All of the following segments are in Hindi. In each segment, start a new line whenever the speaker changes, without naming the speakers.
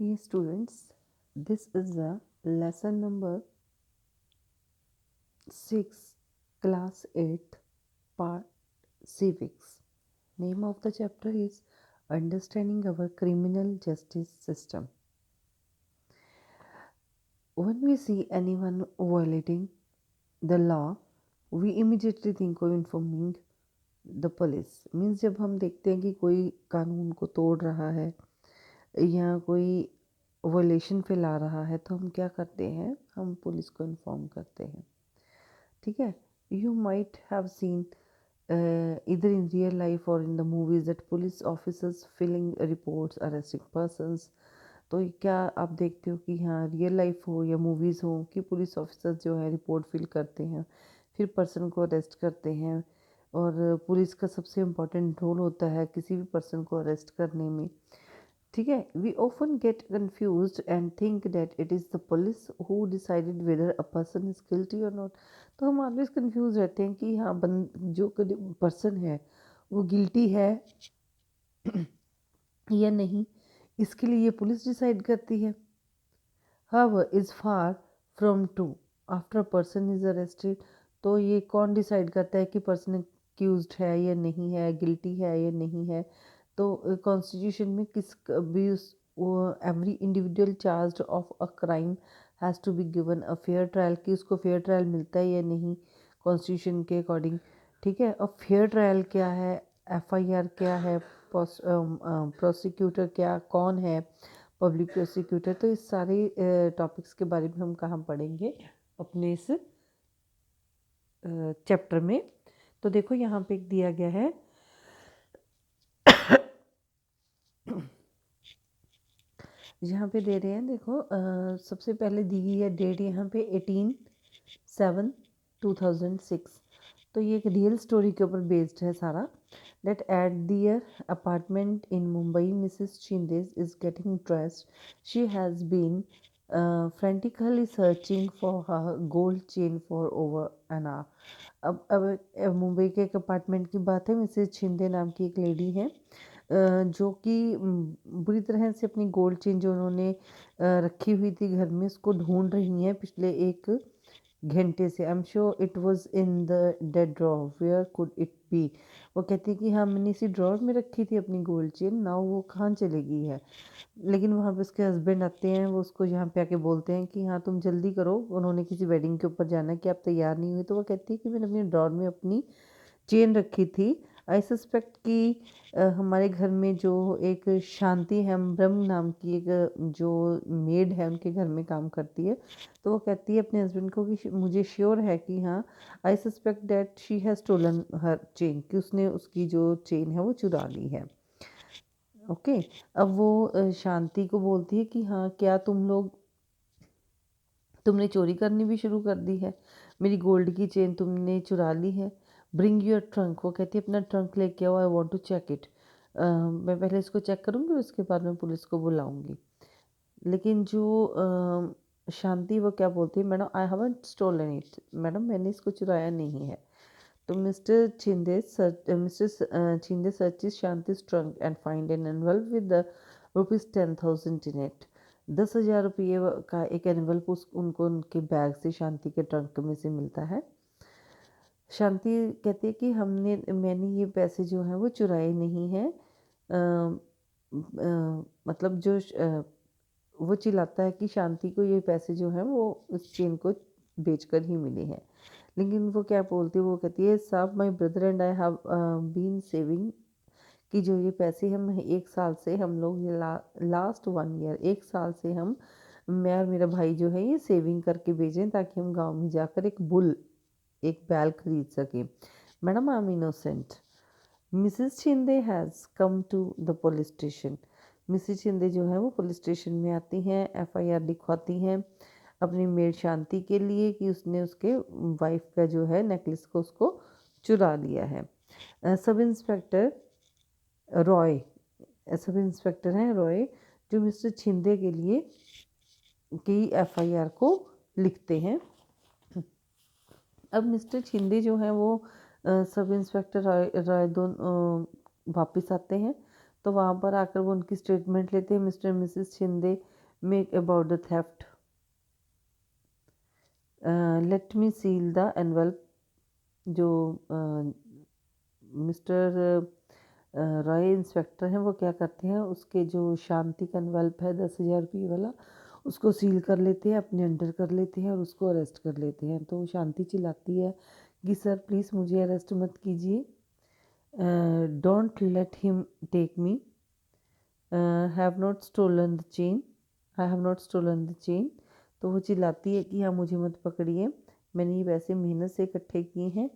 Yes, students, this is the lesson number 6, class 8, part civics. Name of the chapter is Understanding Our Criminal Justice System. When we see anyone violating the law, we immediately think of informing the police. Means जब हम देखते हैं कि कोई कानून को तोड़ रहा है या कोई वायलेशन फैला रहा है तो हम क्या करते हैं, हम पुलिस को इन्फॉर्म करते हैं. ठीक है. You might have seen either in real life or in the movies that police officers filling reports arresting persons. तो ये क्या आप देखते हो कि हाँ रियल लाइफ हो या मूवीज़ हो कि पुलिस ऑफिसर्स जो है रिपोर्ट फिल करते हैं, फिर पर्सन को अरेस्ट करते हैं. और पुलिस का सबसे इम्पोर्टेंट रोल होता है किसी भी पर्सन को अरेस्ट करने में. ठीक है. We often get confused and think that it is the police who decided whether a person is guilty और नॉट. तो हम ऑलवेज कन्फ्यूज रहते हैं कि हाँ जो पर्सन है वो गिल्टी है या नहीं, इसके लिए ये पुलिस डिसाइड करती है. However, is far from true. After a person is arrested, तो ये कौन डिसाइड करता है कि पर्सन एक्यूज्ड है या नहीं है, गिल्टी है या नहीं है. तो कॉन्स्टिट्यूशन में किस भी every individual charged of a crime has to be given a fair trial, कि उसको फेयर ट्रायल मिलता है या नहीं कॉन्स्टिट्यूशन के अकॉर्डिंग. ठीक है. अब फेयर ट्रायल क्या है, एफआईआर क्या है, प्रोसिक्यूटर क्या कौन है, पब्लिक प्रोसिक्यूटर. तो इस सारे टॉपिक्स के बारे में हम कहाँ पढ़ेंगे अपने इस चैप्टर में. तो देखो यहाँ पे एक दिया गया है यहाँ पे दे रहे हैं. देखो सबसे पहले दी गई है डेट यहाँ पे 18/7/2006. तो ये एक रियल स्टोरी के ऊपर बेस्ड है सारा. That at their apartment in Mumbai, Mrs. Shinde is getting dressed. She has been frantically searching for her gold chain for over an hour. अब मुंबई के एक अपार्टमेंट की बात है. मिसेज शिंदे नाम की एक लेडी है जो कि बुरी तरह से अपनी गोल्ड चेन जो उन्होंने रखी हुई थी घर में उसको ढूंढ रही हैं पिछले एक घंटे से. I am sure it was in the dead drawer, where could it be. वो कहती है कि हाँ मैंने इसी ड्रॉर में रखी थी अपनी गोल्ड चेन, नाउ वो कहाँ चली गई है. लेकिन वहाँ पे उसके हस्बैंड आते हैं, वो उसको यहाँ पे आके बोलते हैं कि हाँ तुम जल्दी करो, उन्होंने किसी वेडिंग के ऊपर जाना है, कि आप तैयार नहीं हुई. तो वो कहती है कि मैंने अपनी ड्रॉर में अपनी चेन रखी थी. आई सस्पेक्ट कि हमारे घर में जो एक शांति है ब्रह्म नाम की एक जो मेड है उनके घर में काम करती है. तो वो कहती है अपने हस्बैंड को कि मुझे श्योर है कि हाँ I suspect that she has stolen her chain, कि उसने उसकी जो चेन है वो चुरा ली है. ओके. अब वो शांति को बोलती है कि हाँ क्या तुमने चोरी करनी भी शुरू कर दी है, मेरी गोल्ड की चेन तुमने चुरा ली है. Bring your trunk. वो कहती है अपना ट्रंक लेके आओ, I want to check it. मैं पहले इसको चेक करूँगी उसके बाद मैं पुलिस को बुलाऊँगी. लेकिन जो शांति वो क्या बोलती है, madam I haven't stolen it, madam मैंने इसको चुराया नहीं है. तो Mr Shinde searches Shanti's trunk and find an envelope with the ₹10,000 in it. 10,000 रुपये का एक एनवल्प उनको उनके बैग से शांति के ट्रंक में से मिलता है. शांति कहती है कि मैंने ये पैसे जो हैं वो चुराए नहीं हैं. मतलब वो चिल्लाता है कि शांति को ये पैसे जो हैं वो उस चेन को बेचकर ही मिले हैं. लेकिन वो क्या बोलती है, वो कहती है साहब my brother and I have been saving, कि जो ये पैसे हम एक साल से हम लोग ये लास्ट 1 ईयर 1 साल से मैं और मेरा भाई जो है ये सेविंग करके भेजें ताकि हम गांव में जाकर एक बैल खरीद सकें. Madam I am innocent. Mrs Shinde has come to the police station. Mrs Shinde जो है वो पुलिस स्टेशन में आती हैं, एफआईआर लिखवाती हैं अपनी मेड शांति के लिए कि उसने उसके वाइफ का जो है नेकलेस को उसको चुरा लिया है. सब इंस्पेक्टर रॉय हैं रॉय, जो मिस्टर छिंदे के लिए की एफआईआर को लिखते हैं. अब मिस्टर छिंदे जो हैं वो सब इंस्पेक्टर रॉय दोनों वापस आते हैं. तो वहाँ पर आकर वो उनकी स्टेटमेंट लेते हैं। Mr Mrs Shinde make about the theft, let me seal the envelope. जो मिस्टर रॉय इंस्पेक्टर हैं वो क्या करते हैं, उसके जो शांति का एनवेल्प है 10,000 रुपये वाला, उसको सील कर लेते हैं, अपने अंडर कर लेते हैं और उसको अरेस्ट कर लेते हैं। तो शांति चिल्लाती है कि सर प्लीज़ मुझे अरेस्ट मत कीजिए, don't let him take me, have not stolen the chain, I have not stolen the chain. तो वो चिल्लाती है कि हाँ मुझे मत पकड़िए, मैंने ये पैसे मेहनत से इकट्ठे किए हैं।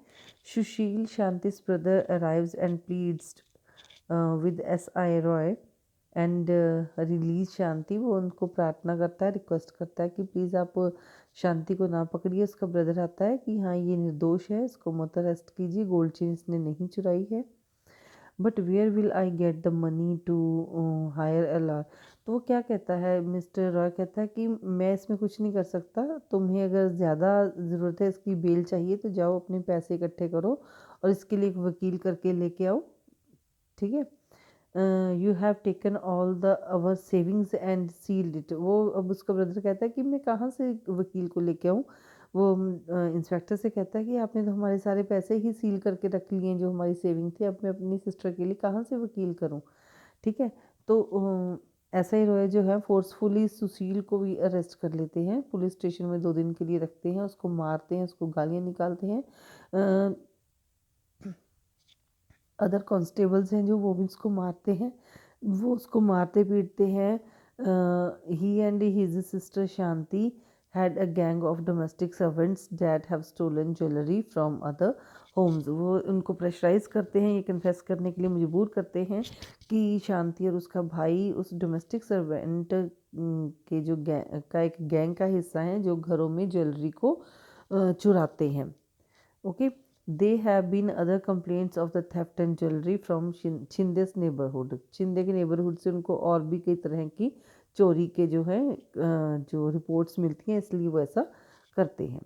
Sushil Shanti's brother arrives and pleads with S.I. Roy and release Shanti. वो उनको प्रार्थना करता है, रिक्वेस्ट करता है कि प्लीज़ आप शांति को ना पकड़िए। उसका ब्रदर आता है कि हाँ ये निर्दोष है, इसको मत अरेस्ट कीजिए, गोल्ड चेन इसने नहीं चुराई है। But where will I get the money to hire a lawyer. तो वो क्या कहता है, मिस्टर रॉय कहता है कि मैं इसमें कुछ नहीं कर सकता, तुम्हें अगर ज़्यादा ज़रूरत है, इसकी बेल चाहिए तो जाओ अपने पैसे इकट्ठे करो और इसके लिए एक वकील करके लेके आओ, ठीक है। You have taken all the our savings and sealed it. वो अब उसका ब्रदर कहता है कि मैं कहाँ से वकील को लेके आऊँ। वो इंस्पेक्टर से कहता है कि आपने तो हमारे सारे पैसे ही सील करके रख लिए हैं जो हमारी सेविंग थी, अब मैं अपनी सिस्टर के लिए कहाँ से वकील करूँ, ठीक है। तो ऐसा ही रॉय जो है फोर्सफुली सुशील को भी अरेस्ट कर लेते हैं, पुलिस स्टेशन में 2 दिन के लिए रखते हैं, उसको मारते हैं, उसको गालियाँ निकालते हैं। अदर कांस्टेबल्स हैं जो वो भी उसको मारते हैं, वो उसको मारते पीटते हैं। He and his sister Shanti had a gang of domestic servants that have stolen jewellery from other homes. वो उनको प्रेशराइज करते हैं, ये कन्फेस करने के लिए मजबूर करते हैं कि शांति और उसका भाई उस डोमेस्टिक सर्वेंट के जो एक गैंग का हिस्सा हैं जो घरों में ज्वेलरी को चुराते हैं। Okay, they have been other complaints of the theft and jewellery from Shinde's neighbourhood. Shinde के नेबरहुड से उनको और भी कई तरह की चोरी के जो है जो रिपोर्ट्स मिलती हैं, इसलिए वो ऐसा करते हैं।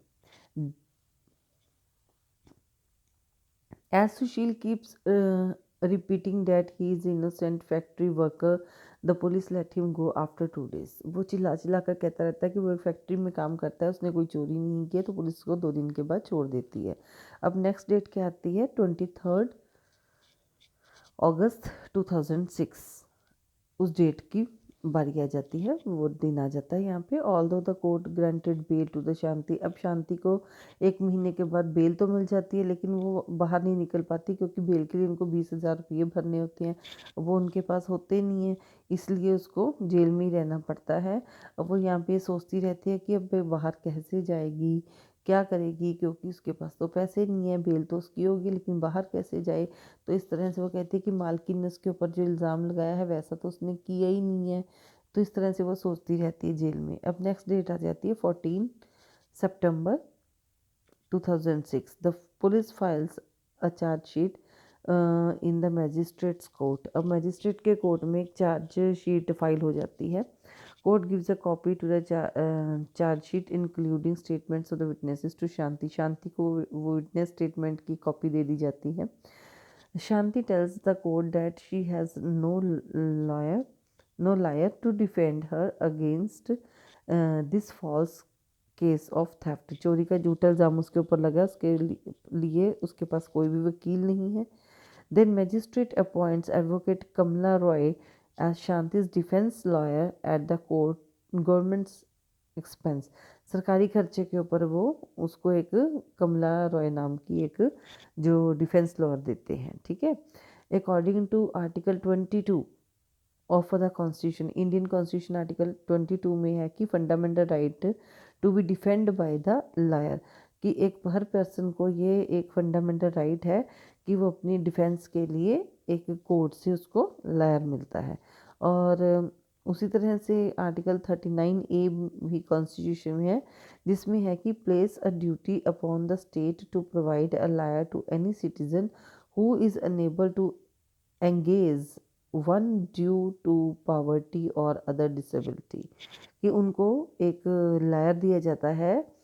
As Sushil keeps repeating that he is innocent factory worker, the police let him go after 2 days. वो चिल्ला चिल्ला कर कहता रहता है कि वो एक फैक्ट्री में काम करता है, उसने कोई चोरी नहीं की, तो पुलिस उसको 2 दिन के बाद छोड़ देती है। अब नेक्स्ट डेट क्या आती है, 23 अगस्त 2006। उस डेट की बारी आ जाती है, वो दिन आ जाता है यहाँ पे। Although the court granted bail to the Shanti. अब शांति को 1 महीने के बाद बेल तो मिल जाती है, लेकिन वो बाहर नहीं निकल पाती क्योंकि बेल के लिए उनको 20,000 रुपये भरने होते हैं, वो उनके पास होते नहीं हैं, इसलिए उसको जेल में ही रहना पड़ता है। अब वो यहाँ पे सोचती रहती है कि अब वे बाहर कैसे जाएगी, क्या करेगी, क्योंकि उसके पास तो पैसे नहीं है, बेल तो उसकी होगी लेकिन बाहर कैसे जाए। तो इस तरह से वो कहती है कि मालकिन ने उसके ऊपर जो इल्ज़ाम लगाया है वैसा तो उसने किया ही नहीं है। तो इस तरह से वो सोचती रहती है जेल में। अब नेक्स्ट डेट आ जाती है 14 सितंबर 2006। The police files a chargesheet in the magistrate's court. अब मैजिस्ट्रेट के कोर्ट में एक चार्ज शीट फाइल हो जाती है। Court gives a copy to the charge sheet including statements of the witnesses to Shanti. Shanti को वो विटनेस स्टेटमेंट की कॉपी दे दी जाती है। Shanti tells the court that she has no lawyer to defend her against this false case of theft. चोरी का झूठा इल्ज़ाम उसके ऊपर लगा, उसके लिए उसके पास कोई भी वकील नहीं है। Then magistrate appoints advocate Kamla Roy as Shanti's defence lawyer at the court government's expense. सरकारी खर्चे के ऊपर वो उसको एक कमला रॉय नाम की एक जो डिफेंस लॉयर देते हैं, ठीक है। According to article 22 of the constitution, Indian constitution article 22 में है कि fundamental right to be defend by the lawyer, कि एक हर पर्सन को ये एक फंडामेंटल राइट है कि वो अपनी डिफेंस के लिए एक कोर्ट से उसको लॉयर मिलता है। और उसी तरह से आर्टिकल 39A भी कॉन्स्टिट्यूशन में है, जिसमें है कि place a duty upon the state to provide a lawyer to any citizen who is unable to engage one due to poverty और अदर डिसेबिलिटी, कि उनको एक लॉयर दिया जाता है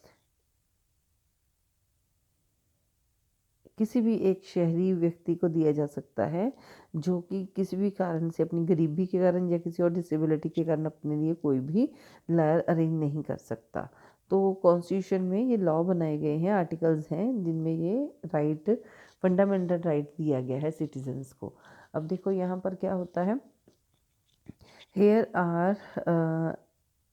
किसी भी एक शहरी व्यक्ति को दिया जा सकता है जो कि किसी भी कारण से, अपनी गरीबी के कारण या किसी और डिसेबिलिटी के कारण, अपने लिए कोई भी लायर अरेंज नहीं कर सकता। तो कॉन्स्टिट्यूशन में ये लॉ बनाए गए हैं, आर्टिकल्स हैं जिनमें ये राइट, फंडामेंटल राइट दिया गया है सिटीजन्स को। अब देखो यहाँ पर क्या होता है, here are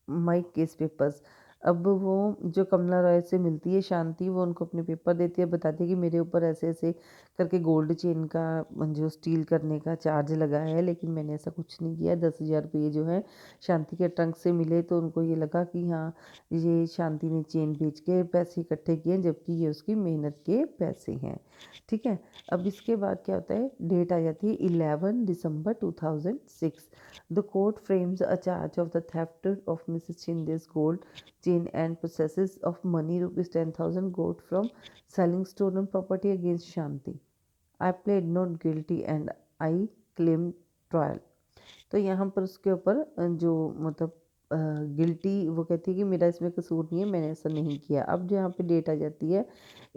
my case papers. अब वो जो कमला रॉय से मिलती है शांति, वो उनको अपने पेपर देती है, बताती है कि मेरे ऊपर ऐसे ऐसे करके गोल्ड चेन का जो स्टील करने का चार्ज लगा है, लेकिन मैंने ऐसा कुछ नहीं किया। 10,000 रुपये जो है शांति के ट्रंक से मिले, तो उनको ये लगा कि हाँ, ये शांति ने चेन बेच के पैसे इकट्ठे किए हैं, जबकि ये उसकी मेहनत के पैसे हैं। ठीक है, अब इसके बाद क्या होता है, डेट आ जाती है 11 दिसंबर 2006। The court frames a charge of the theft of Mrs. Shinde's gold chain and possesses of money rupees 10,000 got from selling stolen property against Shanti. I plead not guilty and I claim trial. तो यहाँ पर उसके ऊपर जो मतलब गिल्टी, वो कहती है कि मेरा इसमें कसूर नहीं है, मैंने ऐसा नहीं किया। अब यहाँ पे डेट आ जाती है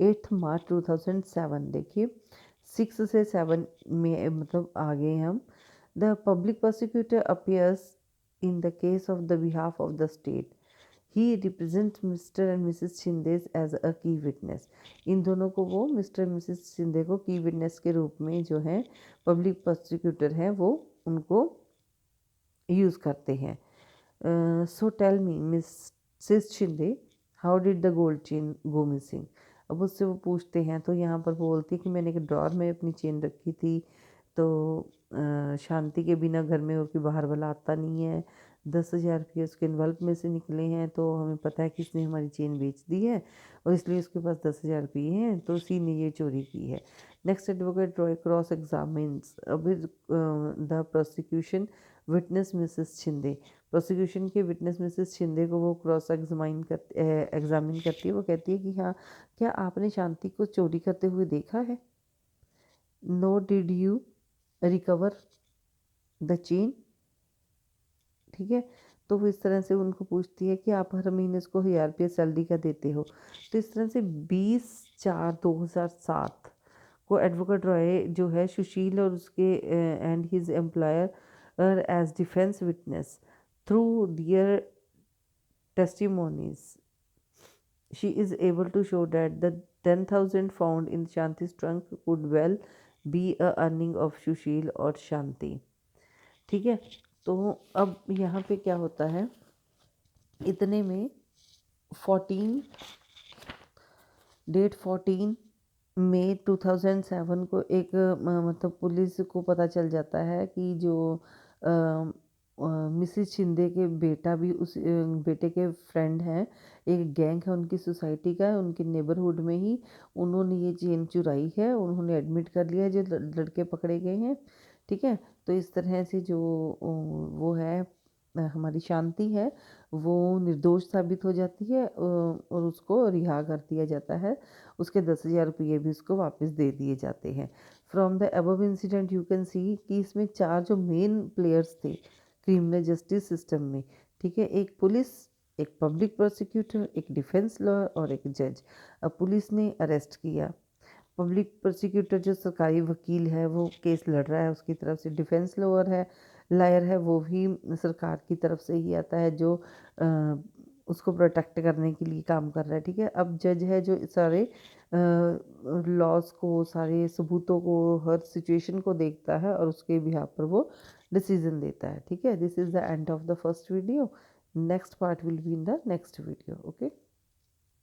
8 मार्च 2007। देखिए 6 से 7 में मतलब आ गए हम। The public prosecutor appears in the case of the behalf of the state. He represents Mr. and Mrs. Shinde as a key witness. इन दोनों को वो मिस्टर मिसेस शिंदे को की विटनेस के रूप में जो है पब्लिक प्रोसिक्यूटर हैं वो उनको यूज़ करते हैं। So tell me Mrs Shinde, how did the gold chain go missing. अब उससे वो पूछते हैं, तो यहाँ पर वो बोलती है कि मैंने एक ड्रॉर में अपनी चेन रखी थी, तो शांति के बिना घर में और कोई बाहर वाला आता नहीं है। 10,000 रुपये उसके इन्वॉल्व में से निकले हैं, तो हमें पता है कि इसने हमारी चेन बेच दी है और इसलिए उसके पास 10,000 रुपये हैं, तो उसी ने ये चोरी की है। Next advocate Roy cross examines अब the prosecution witness Mrs Shinde. Prosecution के विटनेस मिसेस शिंदे को वो क्रॉस एग्जामिन करती है। वो कहती है कि हाँ, क्या आपने शांति को चोरी करते हुए देखा है? No did you recover the chain. ठीक है, तो वो इस तरह से उनको पूछती है कि आप हर महीने उसको 1,000 रुपये सैलरी का देते हो। तो इस तरह से 20/4/2007 को एडवोकेट रॉय जो है सुशील और उसके and his employer as defence witness through their testimonies, she is able to show that the 10,000 found in Shanti's trunk could well be a earning of Sushil और शांति। ठीक है, तो अब यहाँ पे क्या होता है, इतने में 14 डेट 14 मई 2007 को एक मतलब पुलिस को पता चल जाता है कि जो मिसिस शिंदे के बेटा भी उस बेटे के फ्रेंड हैं, एक गैंग है उनकी सोसाइटी का, उनके नेबरहुड में ही उन्होंने ये चेन चुराई है, उन्होंने एडमिट कर लिया है, जो लड़के पकड़े गए हैं। ठीक है, तो इस तरह से जो वो है हमारी शांति है, वो निर्दोष साबित हो जाती है और उसको रिहा कर दिया जाता है। उसके 10,000 रुपये भी उसको वापस दे दिए जाते हैं। From the above incident you can see कि इसमें 4 जो मेन प्लेयर्स थे क्रिमिनल जस्टिस सिस्टम में, ठीक है, एक पुलिस, एक पब्लिक प्रोसिक्यूटर, एक डिफेंस लॉयर और एक जज। अब पुलिस ने अरेस्ट किया, पब्लिक प्रोसिक्यूटर जो सरकारी वकील है वो केस लड़ रहा है उसकी तरफ से, डिफेंस लायर है वो भी सरकार की तरफ से ही आता है जो उसको प्रोटेक्ट करने के लिए काम कर रहा है। ठीक है, अब जज है जो सारे लॉज को, सारे सबूतों को, हर सिचुएशन को देखता है और उसके बिहाफ पर वो डिसीजन देता है। ठीक है, this is the end of the first video. Next part will be in the next video. Okay.